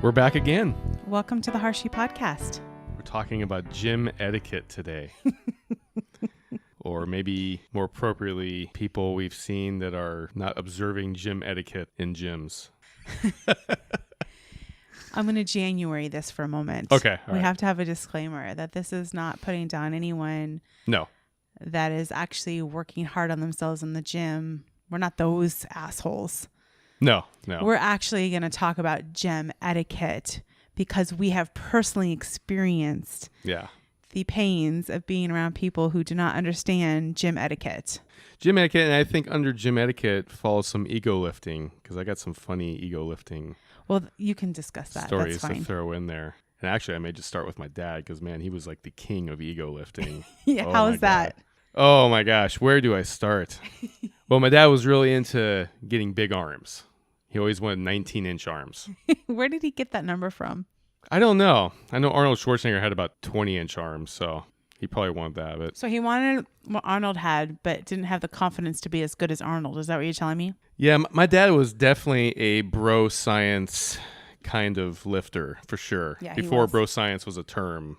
We're back again. Welcome to the Harshie Podcast. We're talking about gym etiquette today. Or maybe more appropriately, people we've seen that are not observing gym etiquette in gyms. I'm going to January this for a moment. Okay. We have to have a disclaimer that this is not putting down anyone that is actually working hard on themselves in the gym. We're not those assholes. No. We're actually going to talk about gym etiquette because we have personally experienced the pains of being around people who do not understand gym etiquette. Gym etiquette, and I think under gym etiquette falls some ego lifting, because I got some funny ego lifting you can discuss that. stories That's fine. to throw in there. And actually, I may just start with my dad, because, man, he was like the king of ego lifting. Yeah, how is that? Oh, my gosh. Where do I start? Well, my dad was really into getting big arms. He always wanted 19-inch arms. Where did he get that number from? I don't know. I know Arnold Schwarzenegger had about 20-inch arms, so he probably wanted that. But So he wanted what Arnold had, but didn't have the confidence to be as good as Arnold. Is that what you're telling me? yeah, my dad was definitely a bro science kind of lifter, for sure. Yeah, Before bro science was a term.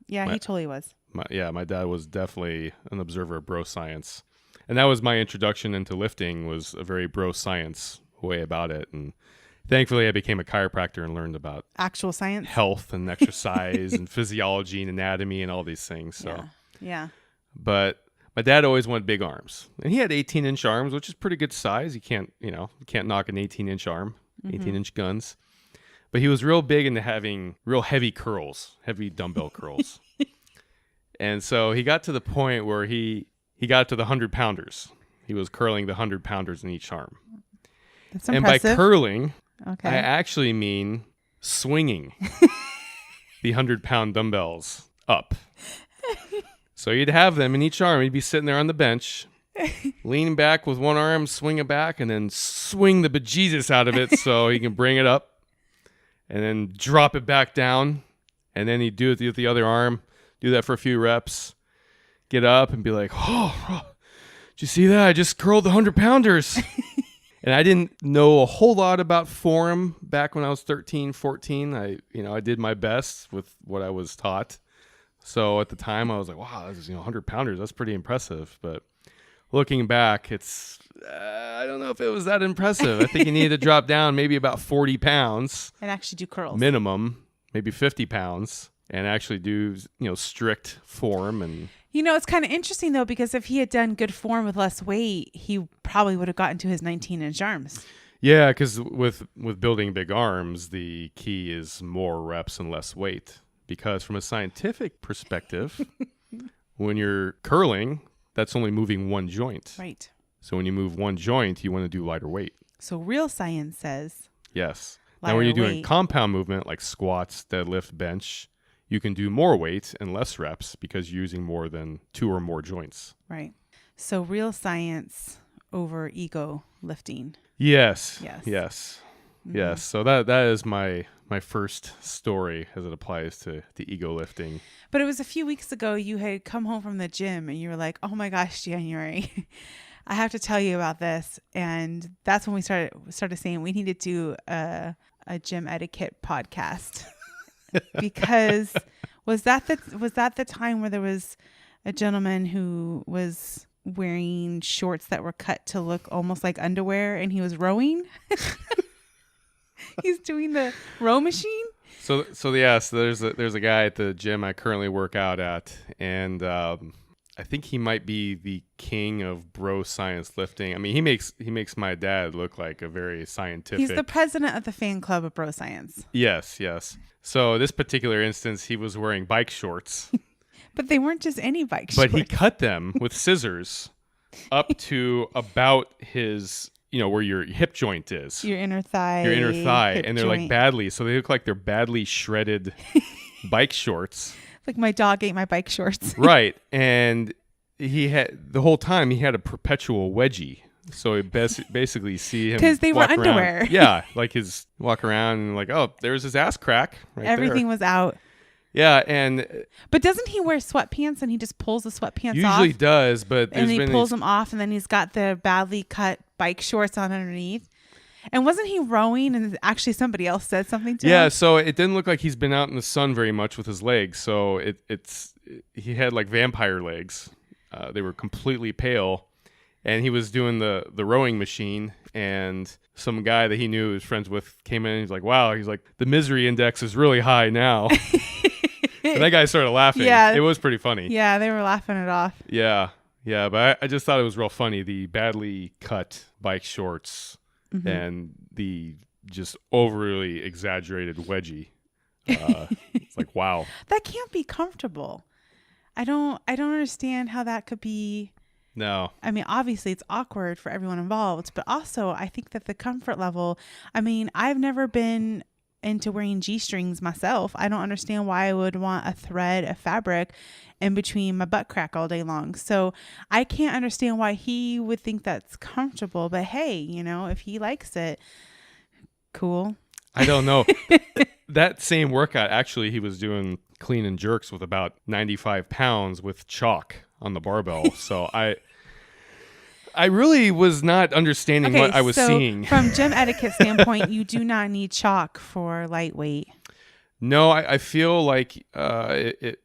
Yeah, he totally was. My dad was definitely an observer of bro science. And that was my introduction into lifting, was a very bro science way about it. And thankfully, I became a chiropractor and learned about actual science, health and exercise and physiology and anatomy and all these things. So yeah. But my dad always wanted big arms, and he had 18-inch arms, which is pretty good size. You can't knock an 18-inch arm, 18-inch guns. But he was real big into having real heavy curls, heavy dumbbell curls. And so he got to the point where he got to the 100-pounders. He was curling the 100-pounders in each arm. That's impressive. And by curling, okay, I actually mean swinging the 100-pound dumbbells up. So you'd have them in each arm. You'd be sitting there on the bench, lean back with one arm, swing it back, and then swing the bejesus out of it so you can bring it up, and then drop it back down. And then he'd do it with the other arm, do that for a few reps, get up and be like, oh, did you see that? I just curled the 100-pounders. And I didn't know a whole lot about form back when I was 13, 14. I did my best with what I was taught. So at the time I was like, wow, this is 100-pounders. That's pretty impressive. But looking back, it's I don't know if it was that impressive. I think you needed to drop down maybe about 40 pounds. And actually do curls. Minimum, maybe 50 pounds. And actually do, strict form. And it's kind of interesting, though, because if he had done good form with less weight, he probably would have gotten to his 19-inch arms. Yeah, because with building big arms, the key is more reps and less weight. Because from a scientific perspective, when you're curling, that's only moving one joint. Right. So when you move one joint, you want to do lighter weight. So real science says yes. Now when you're doing weight. Compound movement like squats, deadlift, bench, you can do more weight and less reps because you're using more than two or more joints. Right. So real science over ego lifting. Yes. Yes. Mm-hmm. Yes. So that is my first story as it applies to the ego lifting. But it was a few weeks ago you had come home from the gym and you were like, oh my gosh, January, I have to tell you about this. And that's when we started saying we need to do a gym etiquette podcast. Because was that the time where there was a gentleman who was wearing shorts that were cut to look almost like underwear and he was rowing? He's doing the row machine. So there's a guy at the gym I currently work out at, and I think he might be the king of bro science lifting. I mean, he makes my dad look like a very scientific. He's the president of the fan club of bro science. Yes. So this particular instance, he was wearing bike shorts. But they weren't just any bike shorts. But he cut them with scissors up to about his, where your hip joint is. Your inner thigh. And they're like badly. So they look like they're badly shredded bike shorts. Like my dog ate my bike shorts. Right. And the whole time he had a perpetual wedgie. So you basically see him because they were walk underwear. Around. Yeah, like his walk around and like, oh, there's his ass crack. Right Everything there. was out. Yeah, but doesn't he wear sweatpants and he just pulls the sweatpants off? Usually does, but and he pulls them off, and then he's got the badly cut bike shorts on underneath. And wasn't he rowing and actually somebody else said something to him? Yeah, so it didn't look like he's been out in the sun very much with his legs. So he had like vampire legs. They were completely pale, and he was doing the rowing machine, and some guy that he knew he was friends with came in and he's like, wow, he's like, the misery index is really high now. And that guy started laughing. Yeah. It was pretty funny. Yeah, they were laughing it off. Yeah, but I just thought it was real funny. The badly cut bike shorts and the just overly exaggerated wedgie. It's like, wow. That can't be comfortable. I don't understand how that could be. No. I mean, obviously it's awkward for everyone involved, but also I think that the comfort level, I mean, I've never been into wearing G-strings myself. I don't understand why I would want a thread of fabric in between my butt crack all day long. So I can't understand why he would think that's comfortable, but hey, if he likes it, cool. I don't know. That same workout, actually, he was doing clean and jerks with about 95 pounds with chalk on the barbell. So I really was not understanding what I was seeing. From gym etiquette standpoint, you do not need chalk for lightweight. No, I feel like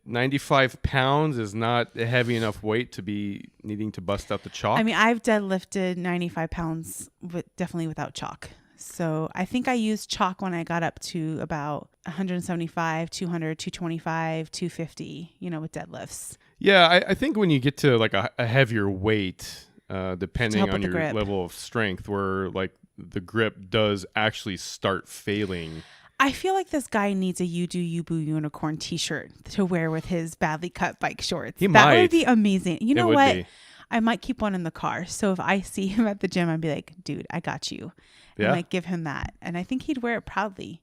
95 pounds is not a heavy enough weight to be needing to bust out the chalk. I mean, I've deadlifted 95 pounds, definitely without chalk. So I think I used chalk when I got up to about 175, 200, 225, 250, with deadlifts. Yeah, I think when you get to like a heavier weight, depending on your grip level of strength, where like the grip does actually start failing. I feel like this guy needs a You Do You Boo Unicorn t-shirt to wear with his badly cut bike shorts. That would be amazing. You know what? I might keep one in the car. So if I see him at the gym, I'd be like, dude, I got you. I might give him that. And I think he'd wear it proudly.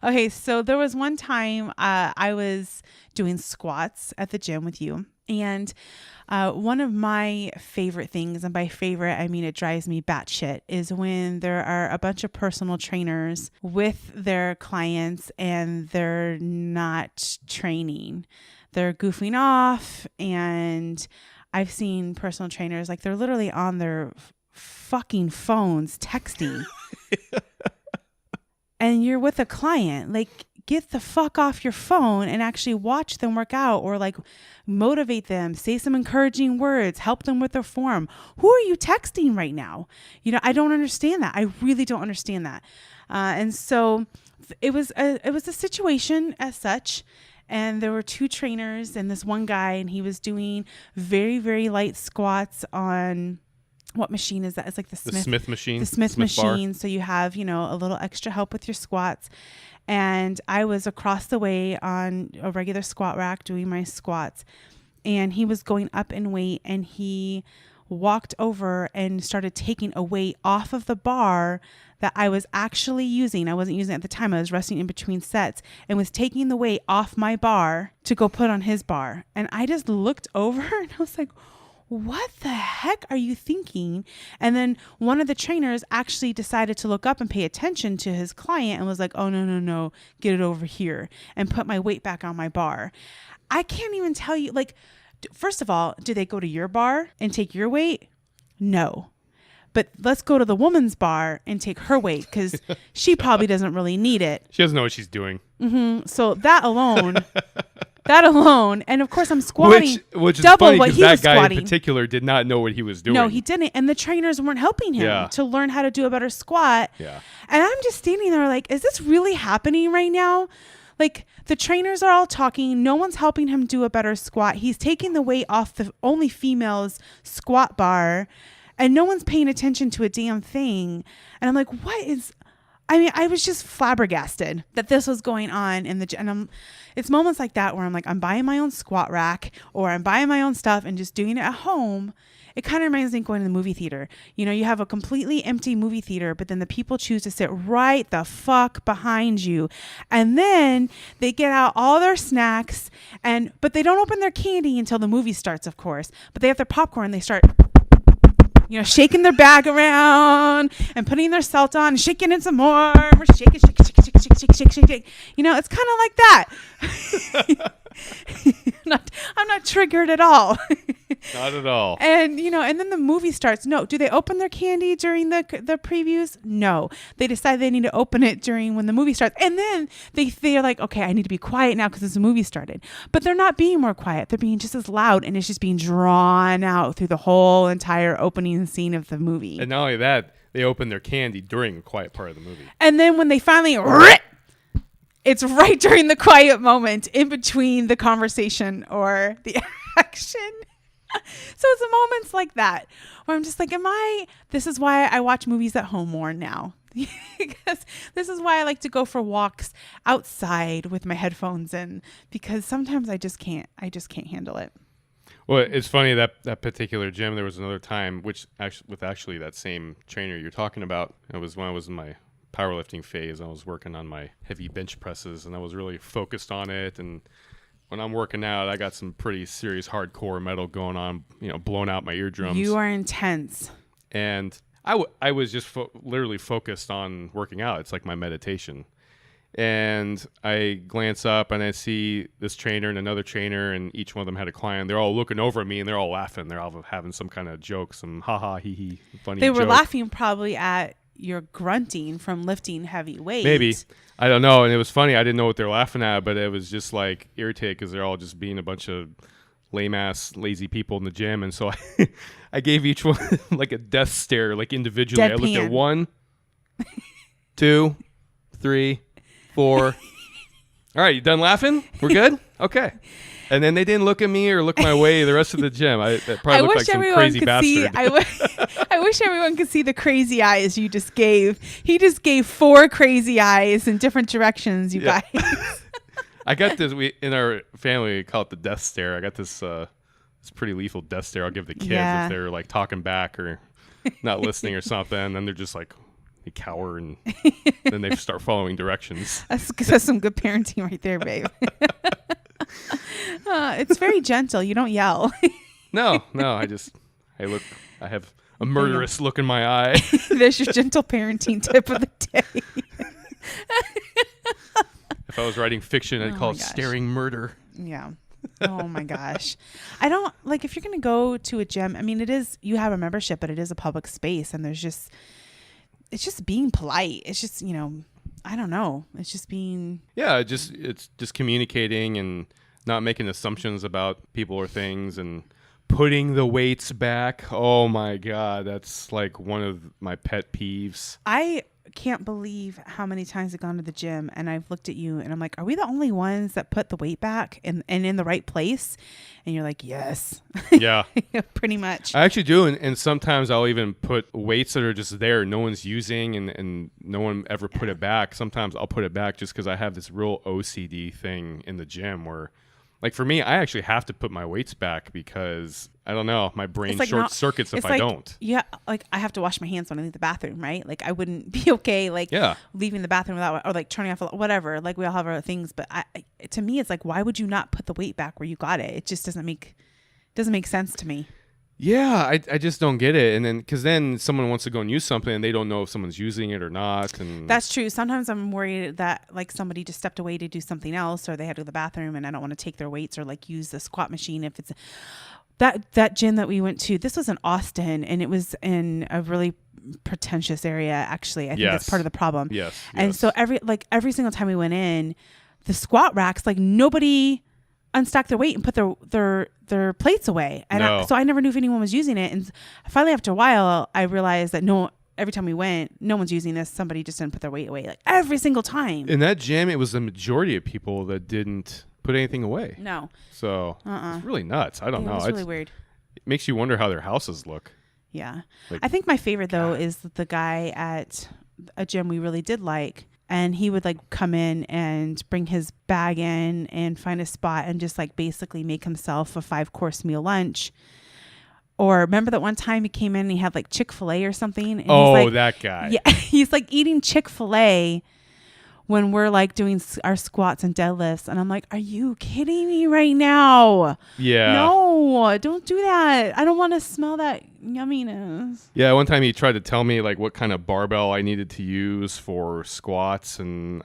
Okay, so there was one time I was doing squats at the gym with you. And one of my favorite things, and by favorite, I mean it drives me batshit, is when there are a bunch of personal trainers with their clients and they're not training. They're goofing off, and I've seen personal trainers, like they're literally on their fucking phones texting. And you're with a client, like get the fuck off your phone and actually watch them work out, or like motivate them, say some encouraging words, help them with their form. Who are you texting right now? I don't understand that. I really don't understand that. And so it was a situation as such. And there were two trainers and this one guy, and he was doing very, very light squats on, what machine is that? It's like the Smith machine. The Smith machine. Bar. So you have, a little extra help with your squats. And I was across the way on a regular squat rack doing my squats. And he was going up in weight, and he walked over and started taking a weight off of the bar that I was actually using. I wasn't using it at the time. I was resting in between sets, and was taking the weight off my bar to go put on his bar. And I just looked over and I was like, what the heck are you thinking? And then one of the trainers actually decided to look up and pay attention to his client and was like, oh, no, get it over here, and put my weight back on my bar. I can't even tell you, like, first of all, do they go to your bar and take your weight? No. But let's go to the woman's bar and take her weight, because she probably doesn't really need it. She doesn't know what she's doing. Mm-hmm. So that alone, and of course I'm squatting which is double funny, what he that was guy squatting. in particular did not know what he was doing. No, he didn't. And the trainers weren't helping him to learn how to do a better squat. Yeah. And I'm just standing there like, is this really happening right now? Like, the trainers are all talking. No one's helping him do a better squat. He's taking the weight off the only female's squat bar, and no one's paying attention to a damn thing. And I'm like, I was just flabbergasted that this was going on in the gym. And it's moments like that where I'm like, I'm buying my own squat rack, or I'm buying my own stuff and just doing it at home. It kind of reminds me of going to the movie theater. You have a completely empty movie theater, but then the people choose to sit right the fuck behind you. And then they get out all their snacks, but they don't open their candy until the movie starts, of course. But they have their popcorn. They start, shaking their bag around and putting their salt on and shaking it some more. We're shaking. It's kind of like that. I'm not triggered at all. Not at all. And, and then the movie starts. No, do they open their candy during the previews? No. They decide they need to open it during when the movie starts. And then they're like, okay, I need to be quiet now because this movie started. But they're not being more quiet. They're being just as loud, and it's just being drawn out through the whole entire opening scene of the movie. And not only that, they open their candy during the quiet part of the movie. And then when they finally... It's right during the quiet moment in between the conversation or the action. So it's the moments like that where I'm just like, this is why I watch movies at home more now. Because this is why I like to go for walks outside with my headphones in, because sometimes I just can't handle it. Well, it's funny that particular gym, there was another time, which actually that same trainer you're talking about, it was when I was in my powerlifting phase. I was working on my heavy bench presses, and I was really focused on it. And when I'm working out, I got some pretty serious hardcore metal going on, blowing out my eardrums. You are intense. And I was just literally focused on working out. It's like my meditation. And I glance up and I see this trainer and another trainer, and each one of them had a client. They're all looking over at me and they're all laughing. They're all having some kind of joke, some ha-ha, hee-hee, funny joke. They were laughing probably at your grunting from lifting heavy weights. Maybe. I don't know. And it was funny. I didn't know what they're laughing at, but it was just like irritated because they're all just being a bunch of lame-ass, lazy people in the gym. And so I gave each one like a death stare, like individually. Deadpan. I looked at 1, 2, 3, 4. All right, you done laughing? We're good? Okay. And then they didn't look at me or look my way the rest of the gym. It probably looked like some crazy bastard. I wish everyone could see the crazy eyes you just gave. He just gave 4 crazy eyes in different directions, you guys. I got this. In our family, we call it the death stare. I got this pretty lethal death stare I'll give the kids if they're like talking back or not listening or something. And then they're just like, they cower, and then they start following directions. That's some good parenting right there, babe. It's very gentle. You don't yell. No. I have a murderous look in my eye. There's your gentle parenting tip of the day. If I was writing fiction, I'd call it staring murder. Yeah. Oh my gosh. I don't like, if you're going to go to a gym, I mean, you have a membership, but it is a public space, and it's just being polite. It's just, I don't know. It's just being. Yeah. It's just communicating and not making assumptions about people or things, and putting the weights back. Oh my God. That's like one of my pet peeves. I can't believe how many times I've gone to the gym and I've looked at you and I'm like, are we the only ones that put the weight back and in the right place? And you're like, yes. Yeah. Pretty much. I actually do. And sometimes I'll even put weights that are just there, no one's using, and no one ever put it back. Sometimes I'll put it back just because I have this real OCD thing in the gym where, like, for me, I actually have to put my weights back because, I don't know, my brain short circuits if I don't. Yeah, like, I have to wash my hands when I leave the bathroom, right? Like, I wouldn't be okay, like, leaving the bathroom without, or like turning off, whatever. Like, we all have our things, but to me, it's like, why would you not put the weight back where you got it? It just doesn't make sense to me. Yeah, I just don't get it. And then, because then someone wants to go and use something and they don't know if someone's using it or not. And that's true. Sometimes I'm worried that like somebody just stepped away to do something else, or they had to go to the bathroom and I don't want to take their weights or like use the squat machine. If it's that gym that we went to, this was in Austin, and it was in a really pretentious area. Actually, I think that's part of the problem. Yes. And so every single time we went in, the squat racks, like nobody unstack their weight and put their plates away. And so I never knew if anyone was using it. And finally, after a while, I realized that every time we went, no one's using this. Somebody just didn't put their weight away, like every single time. In that gym, it was the majority of people that didn't put anything away. No. So it's really nuts. I don't know. It's really weird. It makes you wonder how their houses look. Yeah. I think my favorite though is the guy at a gym we really did like. And he would like come in and bring his bag in and find a spot and just like basically make himself a 5-course meal lunch. Or remember that one time he came in and he had like Chick-fil-A or something? And he's like, that guy. Yeah, he's like eating Chick-fil-A when we're like doing our squats and deadlifts. And I'm like, are you kidding me right now? Yeah. No, don't do that. I don't want to smell that yumminess. Yeah, one time he tried to tell me like what kind of barbell I needed to use for squats, and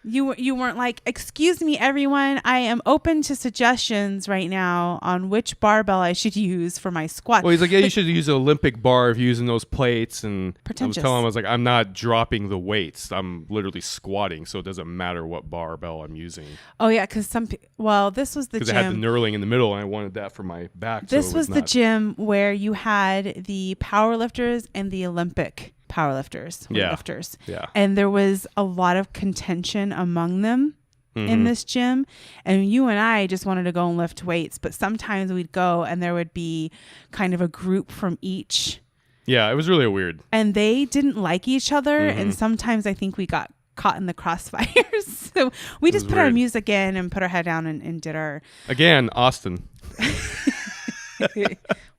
You weren't like, excuse me, everyone, I am open to suggestions right now on which barbell I should use for my squat. Well, he's like, yeah, you should use an Olympic bar if you're using those plates. And Pretentious. I was telling him, I was like, I'm not dropping the weights. I'm literally squatting, so it doesn't matter what barbell I'm using. Oh, yeah, because this was the gym. Because it had the knurling in the middle, and I wanted that for my back. This was the gym where you had the power lifters and the Olympic powerlifters, weightlifters. Yeah. And there was a lot of contention among them in this gym. And you and I just wanted to go and lift weights, but sometimes we'd go and there would be kind of a group from each. Yeah, it was really weird. And they didn't like each other. And sometimes I think we got caught in the crossfires. So we just put our music in and put our head down and did our... Again, Austin.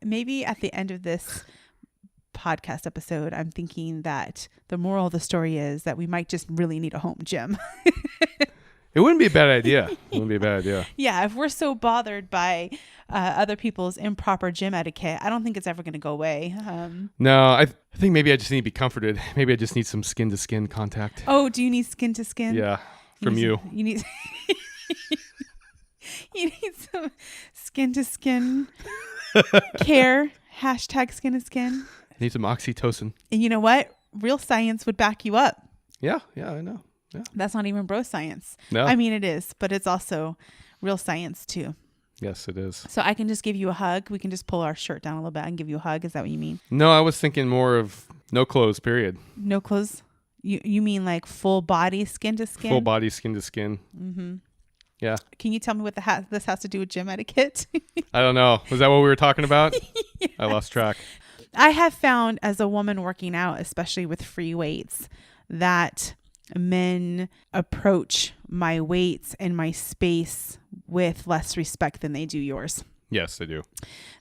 Maybe at the end of this podcast episode, I'm thinking that the moral of the story is that we might just really need a home gym. It wouldn't be a bad idea. Yeah, if we're so bothered by other people's improper gym etiquette, I don't think it's ever going to go away. No, I think maybe I just need to be comforted. Maybe I just need some skin-to-skin contact. Oh, do you need skin-to-skin? Yeah, from you. You need... You need some skin-to-skin care. Hashtag skin-to-skin. Need some oxytocin. And you know what? Real science would back you up. Yeah, I know. Yeah. That's not even bro science. No. I mean, it is, but it's also real science too. Yes, it is. So I can just give you a hug. We can just pull our shirt down a little bit and give you a hug. Is that what you mean? No, I was thinking more of no clothes, period. No clothes? You mean like full body skin to skin? Full body skin to skin. Mm-hmm. Yeah. Can you tell me what this has to do with gym etiquette? I don't know. Was that what we were talking about? Yes. I lost track. I have found as a woman working out, especially with free weights, that men approach my weights and my space with less respect than they do yours. Yes, they do.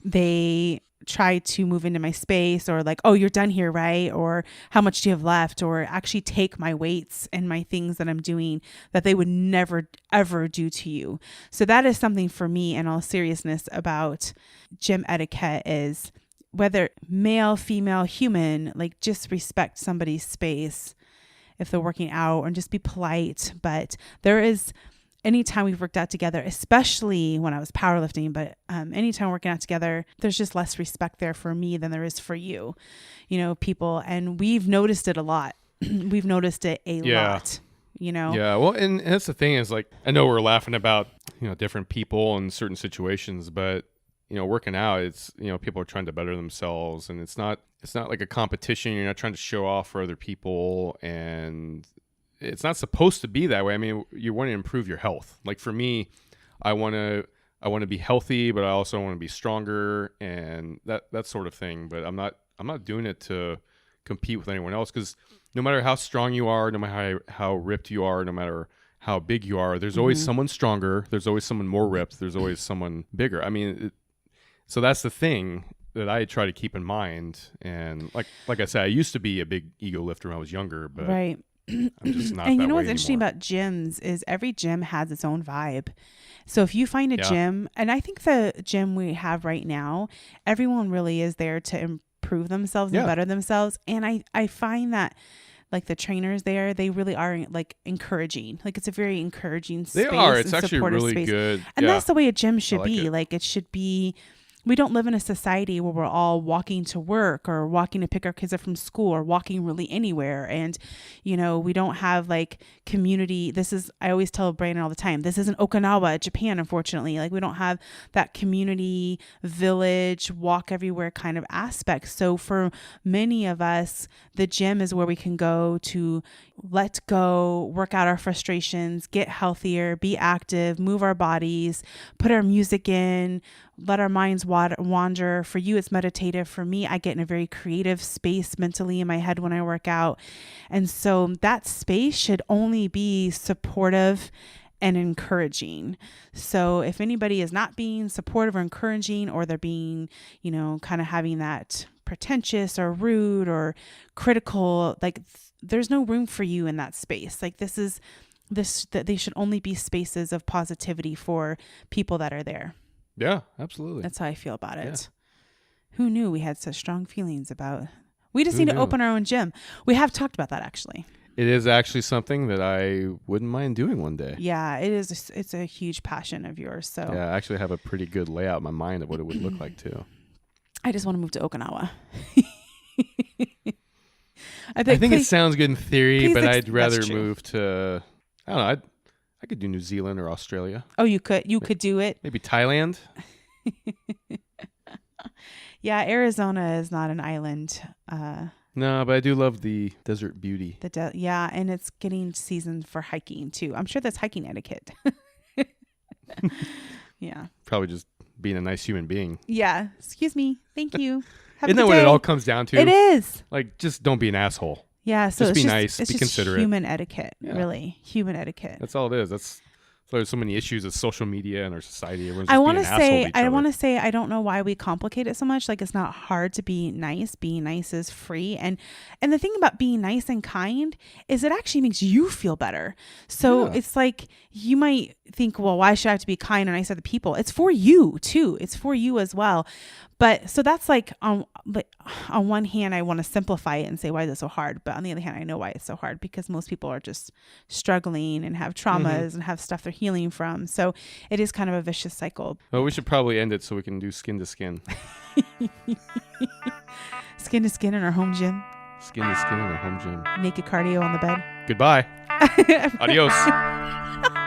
They try to move into my space or like, oh, you're done here, right? Or how much do you have left? Or actually take my weights and my things that I'm doing that they would never, ever do to you. So that is something for me in all seriousness about gym etiquette is whether male, female, human, like just respect somebody's space if they're working out and just be polite. But there is, anytime we've worked out together, especially when I was powerlifting, but anytime working out together, there's just less respect there for me than there is for you, people. And we've noticed it a lot. We've noticed it a lot, Yeah. Well, and that's the thing is like, I know we're laughing about, different people and certain situations, but working out, it's, people are trying to better themselves and it's not like a competition. You're not trying to show off for other people and it's not supposed to be that way. I mean, you want to improve your health. Like for me, I want to be healthy, but I also want to be stronger and that sort of thing. But I'm not doing it to compete with anyone else because no matter how strong you are, no matter how ripped you are, no matter how big you are, there's always someone stronger. There's always someone more ripped. There's always someone bigger. I mean, so that's the thing that I try to keep in mind. And like I said, I used to be a big ego lifter when I was younger, but right. I'm just not. And that you know way what's interesting anymore. about gyms is every gym has its own vibe. So if you find a Yeah. gym, and I think the gym we have right now, everyone really is there to improve themselves and better themselves. And I find that like the trainers there, they really are like encouraging. Like it's a very encouraging space. They are. It's and actually supportive really space. good. And Yeah. that's the way a gym should like be. it. Like it should be. We don't live in a society where we're all walking to work or walking to pick our kids up from school or walking really anywhere. And, we don't have like community. I always tell Brandon all the time, this isn't Okinawa, Japan, unfortunately. Like we don't have that community, village, walk everywhere kind of aspect. So for many of us, the gym is where we can go to let go, work out our frustrations, get healthier, be active, move our bodies, put our music in, let our minds wander. For you, it's meditative. For me, I get in a very creative space mentally in my head when I work out. And so that space should only be supportive and encouraging. So if anybody is not being supportive or encouraging, or they're being, kind of having that pretentious or rude or critical, like there's no room for you in that space. Like that they should only be spaces of positivity for people that are there. Yeah, absolutely. That's how I feel about it. Yeah. Who knew we had such strong feelings about? We just need to open our own gym. We have talked about that actually. It is actually something that I wouldn't mind doing one day. Yeah, it is. It's a huge passion of yours. So Yeah, I actually have a pretty good layout in my mind of what it would look like too. I just want to move to Okinawa. I think it sounds good in theory, but I'd that's rather true. move to, I don't know, I could do New Zealand or Australia. Oh, you could do it. Maybe Thailand. Yeah, Arizona is not an island. No, but I do love the desert beauty. Yeah, and it's getting seasoned for hiking too. I'm sure that's hiking etiquette. Yeah. Probably just being a nice human being. Yeah. Excuse me. Thank you. Have Isn't a that good what day. it all comes down to? It is. Like, just don't be an asshole. Yeah. So Just it's be nice, It's be just considerate. human etiquette. Yeah. Really, human etiquette. That's all it is. That's there's so many issues with social media and our society. Everyone's I just want being to an asshole say, to each other. I don't know why we complicate it so much. Like it's not hard to be nice. Being nice is free. And the thing about being nice and kind is it actually makes you feel better. So Yeah. it's like you might think, well, why should I have to be kind and nice to the people? It's for you too. It's for you as well. But so that's like on one hand, I want to simplify it and say, why is it so hard? But on the other hand, I know why it's so hard because most people are just struggling and have traumas and have stuff they're healing from. So it is kind of a vicious cycle. Well, we should probably end it so we can do skin to skin. Skin to skin in our home gym, Skin to skin in our home gym. naked cardio on the bed. Goodbye. Adios.